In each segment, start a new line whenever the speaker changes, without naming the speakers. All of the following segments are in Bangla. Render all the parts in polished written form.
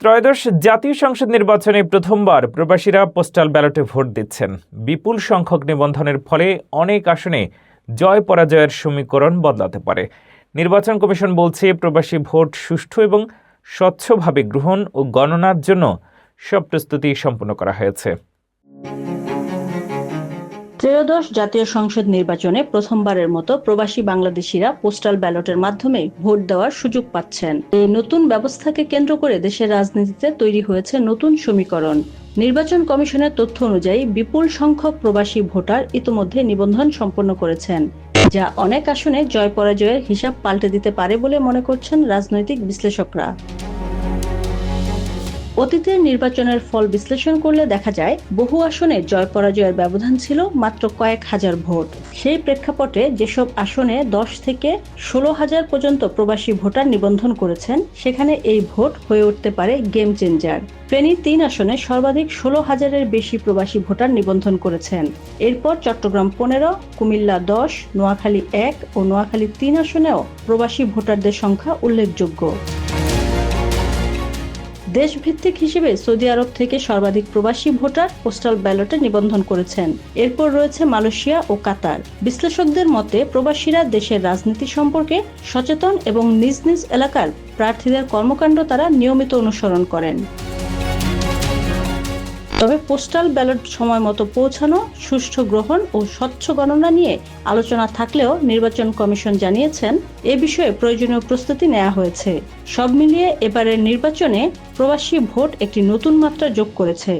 ত্রয়োদশ জাতীয় সংসদ নির্বাচনে প্রথমবার প্রবাসীরা পোস্টাল ব্যালটে ভোট দিচ্ছেন। বিপুল সংখ্যক নিবন্ধনের ফলে অনেক আসনে জয় পরাজয়ের সমীকরণ বদলাতে পারে। নির্বাচন কমিশন বলছে, প্রবাসী ভোট সুষ্ঠু এবং স্বচ্ছভাবে গ্রহণ ও গণনার জন্য সব প্রস্তুতি সম্পন্ন করা হয়েছে।
ত্রয়োদশ জাতীয় সংসদ নির্বাচনে প্রথমবারের মতো প্রবাসী বাংলাদেশিরা পোস্টাল ব্যালটের মাধ্যমে ভোট দেওয়ার সুযোগ পাচ্ছেন। এই নতুন ব্যবস্থাকে কেন্দ্র করে দেশের রাজনীতিতে তৈরি হয়েছে নতুন সমীকরণ। নির্বাচন কমিশনের তথ্য অনুযায়ী বিপুল সংখ্যক প্রবাসী ভোটার ইতোমধ্যে নিবন্ধন সম্পন্ন করেছেন, যা অনেক আসনে জয় পরাজয়ের হিসাব পাল্টে দিতে পারে বলে মনে করছেন রাজনৈতিক বিশ্লেষকরা। অতীতের নির্বাচনের ফল বিশ্লেষণ করলে দেখা যায়, বহু আসনে জয় পরাজয়ের ব্যবধান ছিল মাত্র কয়েক হাজার ভোট। সেই প্রেক্ষাপটে যেসব আসনে 10 থেকে 16 হাজার পর্যন্ত প্রবাসী ভোটার নিবন্ধন করেছেন, সেখানে এই ভোট হয়ে উঠতে পারে গেম চেঞ্জার। ফেনী 3 আসনে সর্বাধিক 16 হাজারের বেশি প্রবাসী ভোটার নিবন্ধন করেছেন। এরপর চট্টগ্রাম 15, কুমিল্লা 10, নোয়াখালী 1 ও নোয়াখালী 3 আসনেও প্রবাসী ভোটারদের সংখ্যা উল্লেখযোগ্য। দেশভিত্তিক হিসেবে সৌদি আরব থেকে সর্বাধিক প্রবাসী ভোটার পোস্টাল ব্যালটে নিবন্ধন করেছেন। এরপর রয়েছে মালয়েশিয়া ও কাতার। বিশ্লেষকদের মতে, প্রবাসীরা দেশের রাজনীতি সম্পর্কে সচেতন এবং নিজ নিজ এলাকার প্রার্থীদের কর্মকাণ্ড তারা নিয়মিত অনুসরণ করেন। তবে পোস্টাল ব্যালট সময় মতো পৌঁছানো, সুষ্ঠু গ্রহণ ও স্বচ্ছ গণনা নিয়ে আলোচনা থাকলেও নির্বাচন কমিশন জানিয়েছেন, এ বিষয়ে প্রয়োজনীয় প্রস্তুতি নেওয়া হয়েছে। সব মিলিয়ে এবারের নির্বাচনে প্রবাসী ভোট একটি নতুন মাত্রা যোগ করেছে,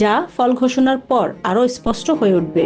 যা ফল ঘোষণার পর আরও স্পষ্ট হয়ে উঠবে।